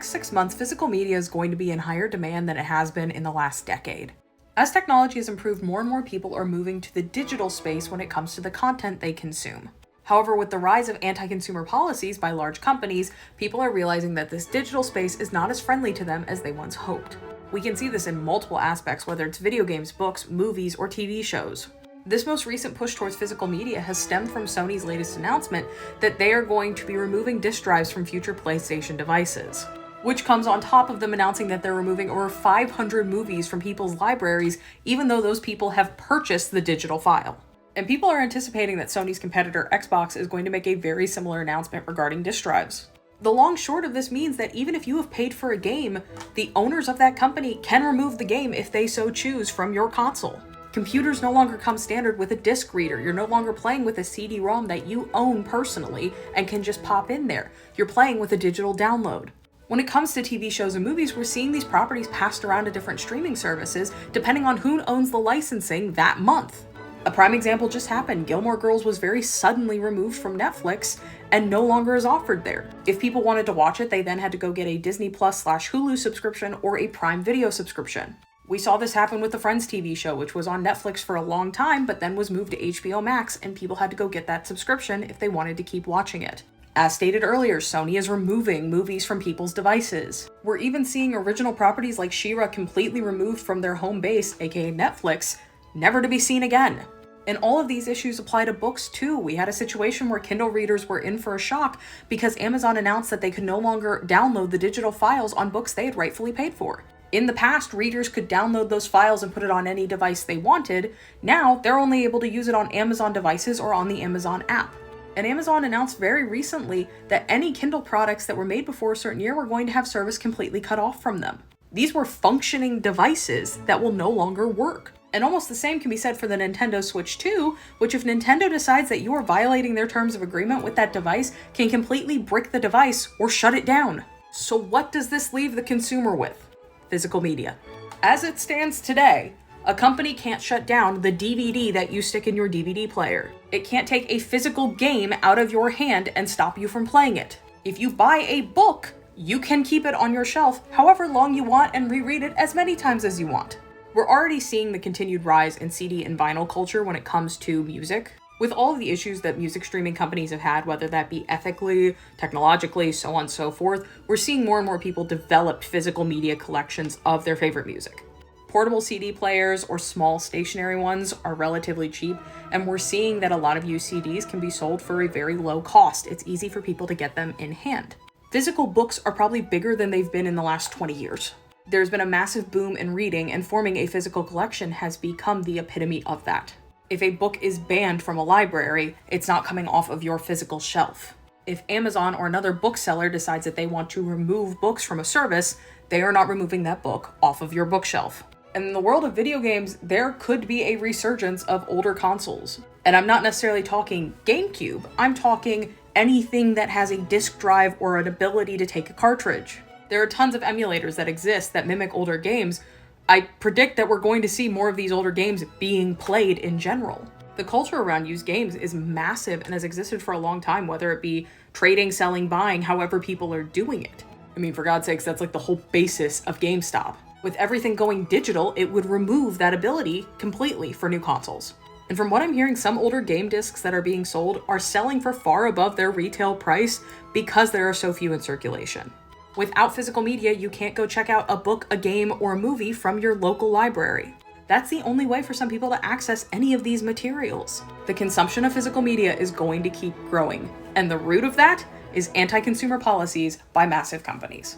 next 6 months, physical media is going to be in higher demand than it has been in the last decade. As technology has improved, more and more people are moving to the digital space when it comes to the content they consume. However, with the rise of anti-consumer policies by large companies, people are realizing that this digital space is not as friendly to them as they once hoped. We can see this in multiple aspects, whether it's video games, books, movies, or TV shows. This most recent push towards physical media has stemmed from Sony's latest announcement that they are going to be removing disk drives from future PlayStation devices, which comes on top of them announcing that they're removing over 500 movies from people's libraries, even though those people have purchased the digital file. And people are anticipating that Sony's competitor Xbox is going to make a very similar announcement regarding disk drives. The long short of this means that even if you have paid for a game, the owners of that company can remove the game if they so choose from your console. Computers no longer come standard with a disc reader. You're no longer playing with a CD-ROM that you own personally and can just pop in there. You're playing with a digital download. When it comes to TV shows and movies, we're seeing these properties passed around to different streaming services depending on who owns the licensing that month. A prime example just happened. Gilmore Girls was very suddenly removed from Netflix and no longer is offered there. If people wanted to watch it, they then had to go get a Disney Plus/Hulu subscription or a Prime Video subscription. We saw this happen with the Friends TV show, which was on Netflix for a long time, but then was moved to HBO Max, and people had to go get that subscription if they wanted to keep watching it. As stated earlier, Sony is removing movies from people's devices. We're even seeing original properties like She-Ra completely removed from their home base, aka Netflix, never to be seen again. And all of these issues apply to books too. We had a situation where Kindle readers were in for a shock because Amazon announced that they could no longer download the digital files on books they had rightfully paid for. In the past, readers could download those files and put it on any device they wanted. Now, they're only able to use it on Amazon devices or on the Amazon app. And Amazon announced very recently that any Kindle products that were made before a certain year were going to have service completely cut off from them. These were functioning devices that will no longer work. And almost the same can be said for the Nintendo Switch 2, which if Nintendo decides that you are violating their terms of agreement with that device, can completely brick the device or shut it down. So what does this leave the consumer with? Physical media. As it stands today, a company can't shut down the DVD that you stick in your DVD player. It can't take a physical game out of your hand and stop you from playing it. If you buy a book, you can keep it on your shelf however long you want and reread it as many times as you want. We're already seeing the continued rise in CD and vinyl culture when it comes to music. With all of the issues that music streaming companies have had, whether that be ethically, technologically, so on and so forth, we're seeing more and more people develop physical media collections of their favorite music. Portable CD players or small stationary ones are relatively cheap, and we're seeing that a lot of used CDs can be sold for a very low cost. It's easy for people to get them in hand. Physical books are probably bigger than they've been in the last 20 years. There's been a massive boom in reading, and forming a physical collection has become the epitome of that. If a book is banned from a library, it's not coming off of your physical shelf. If Amazon or another bookseller decides that they want to remove books from a service, they are not removing that book off of your bookshelf. And in the world of video games, there could be a resurgence of older consoles. And I'm not necessarily talking GameCube, I'm talking anything that has a disk drive or an ability to take a cartridge. There are tons of emulators that exist that mimic older games. I predict that we're going to see more of these older games being played in general. The culture around used games is massive and has existed for a long time, whether it be trading, selling, buying, however people are doing it. I mean, for God's sakes, that's like the whole basis of GameStop. With everything going digital, it would remove that ability completely for new consoles. And from what I'm hearing, some older game discs that are being sold are selling for far above their retail price because there are so few in circulation. Without physical media, you can't go check out a book, a game, or a movie from your local library. That's the only way for some people to access any of these materials. The consumption of physical media is going to keep growing, and the root of that is anti-consumer policies by massive companies.